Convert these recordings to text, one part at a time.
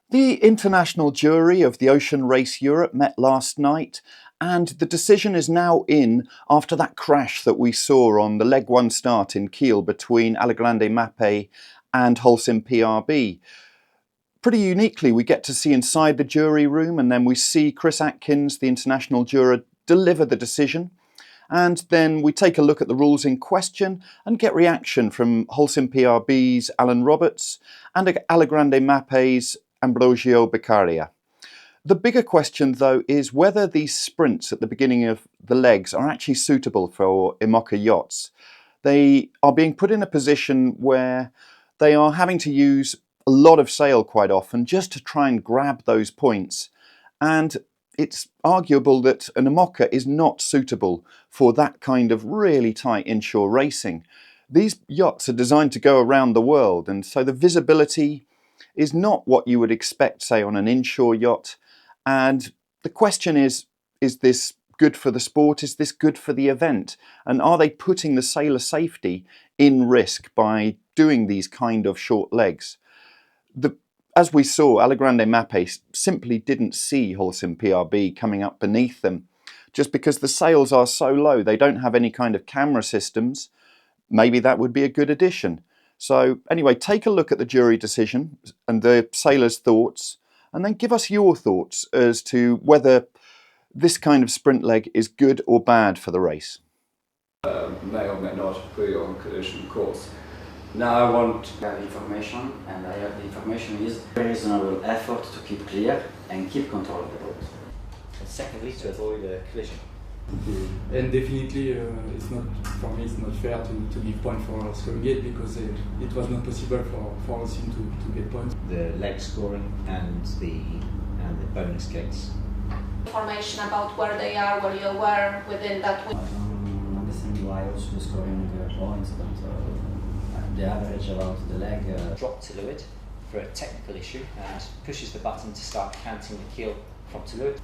The international jury of the Ocean Race Europe met last night, and the decision is now in after that crash that we saw on the leg one start in Kiel between Allagrande Mapei and Holcim-PRB. Pretty uniquely, we get to see inside the jury room, and then we see Chris Atkins, the international juror, deliver the decision. And then we take a look at the rules in question and get reaction from Holcim-PRB's Alan Roberts and Allagrande Mapei's Ambrosio Beccaria. The bigger question, though, is whether these sprints at the beginning of the legs are actually suitable for Imoka yachts. They are being put in a position where they are having to use a lot of sail quite often just to try and grab those points. And it's arguable that an Imoka is not suitable for that kind of really tight inshore racing. These yachts are designed to go around the world, and so the visibility is not what you would expect, say, on an inshore yacht. And the question is this good for the sport? Is this good for the event? And are they putting the sailor safety in risk by doing these kind of short legs? As we saw, Allagrande Mapei simply didn't see Holcim-PRB coming up beneath them, just because the sails are so low. They don't have any kind of camera systems. Maybe that would be a good addition. So anyway, take a look at the jury decision and the sailors' thoughts, and then give us your thoughts as to whether this kind of sprint leg is good or bad for the race. May or may not put you on collision course. Now I want to have information, and I have the information is reasonable effort to keep clear and keep control of the boat. And secondly, to avoid a collision. And definitely, it's not, for me, it's not fair to give points for Skullgate because it was not possible for us to get points. The leg scoring and the bonus gates. Information about where they are, where you were within that week. I don't understand why also the scoring points, but the average about the leg. Drop to leeward for a technical issue and pushes the button to start canting the keel from to leeward.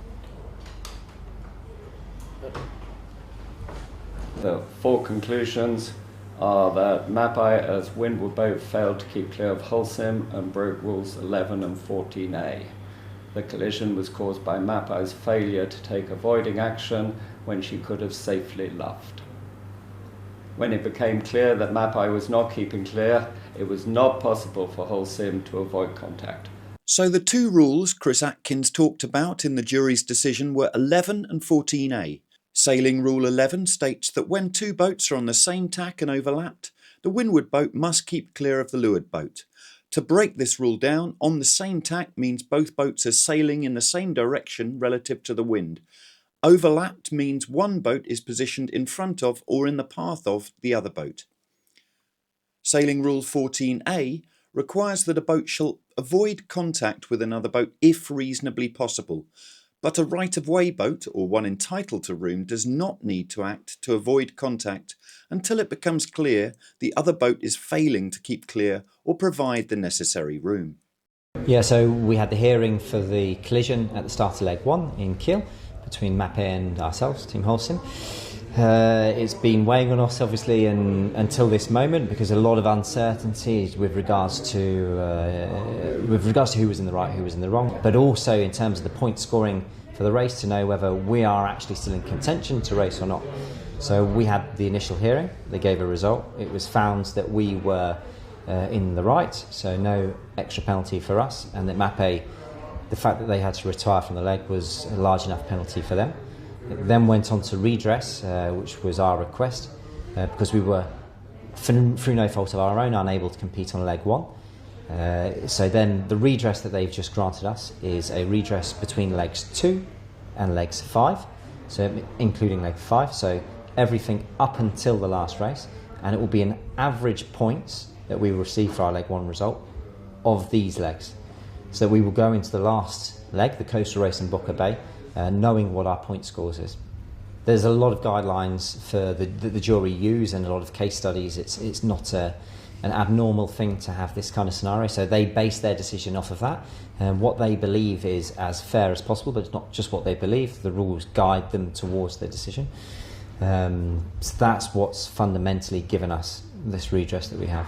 The four conclusions are that Mapei as windward boat failed to keep clear of Holcim and broke rules 11 and 14A. The collision was caused by Mapei's failure to take avoiding action when she could have safely luffed. When it became clear that Mapei was not keeping clear, it was not possible for Holcim to avoid contact. So the two rules Chris Atkins talked about in the jury's decision were 11 and 14A. Sailing Rule 11 states that when two boats are on the same tack and overlapped, the windward boat must keep clear of the leeward boat. To break this rule down, on the same tack means both boats are sailing in the same direction relative to the wind. Overlapped means one boat is positioned in front of or in the path of the other boat. Sailing Rule 14A requires that a boat shall avoid contact with another boat if reasonably possible, but a right-of-way boat, or one entitled to room, does not need to act to avoid contact until it becomes clear the other boat is failing to keep clear or provide the necessary room. Yeah, so we had the hearing for the collision at the start of leg one in Kiel between Mapei and ourselves, Team Holcim. It's been weighing on us, obviously, until this moment, because a lot of uncertainty with regards to who was in the right, who was in the wrong, but also in terms of the point scoring for the race to know whether we are actually still in contention to race or not. So we had the initial hearing. They gave a result. It was found that we were in the right, so no extra penalty for us, and that Mapei, the fact that they had to retire from the leg was a large enough penalty for them. It then went on to redress, which was our request, because we were, through no fault of our own, unable to compete on leg one. So then the redress that they've just granted us is a redress between legs 2 and legs 5, so including leg 5, so everything up until the last race, and it will be an average points that we will receive for our leg 1 result of these legs. So we will go into the last leg, the coastal race in Imoka Bay, knowing what our point scores is. There's a lot of guidelines for the jury use and a lot of case studies. It's not an abnormal thing to have this kind of scenario, so they base their decision off of that, and what they believe is as fair as possible, but it's not just what they believe. The rules guide them towards their decision. So that's what's fundamentally given us this redress that we have.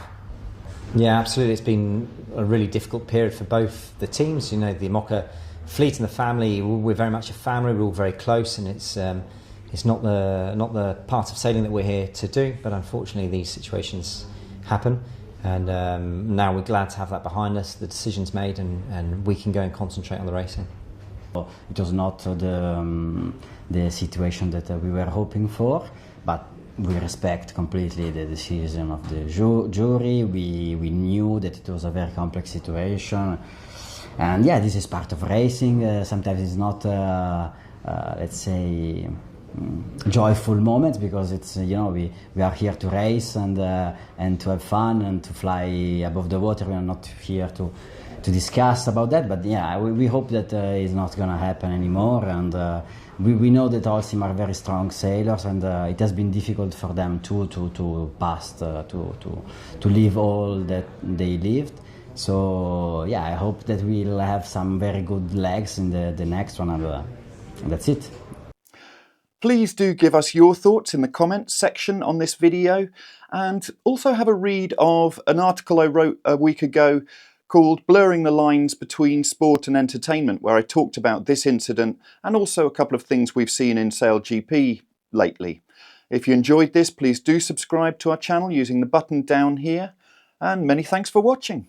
Yeah, absolutely. It's been a really difficult period for both the teams. You know, the Imoka fleet and the family, we're very much a family, we're all very close, and it's not the part of sailing that we're here to do, but unfortunately these situations happen, and now we're glad to have that behind us, the decision's made, and we can go and concentrate on the racing. It was not the situation that we were hoping for, but we respect completely the decision of the jury. We knew that it was a very complex situation, and yeah, this is part of racing. Sometimes it's not, let's say, joyful moments, because it's, you know, we are here to race and to have fun and to fly above the water. We are not here to discuss about that, but yeah, we hope that it's not gonna happen anymore, and we know that Holcim are very strong sailors, and it has been difficult for them to pass to live all that they lived. So yeah, I hope that we'll have some very good legs in the next one, and that's it. Please do give us your thoughts in the comments section on this video, and also have a read of an article I wrote a week ago called Blurring the Lines Between Sport and Entertainment, where I talked about this incident and also a couple of things we've seen in Sail GP lately. If you enjoyed this, please do subscribe to our channel using the button down here, and many thanks for watching.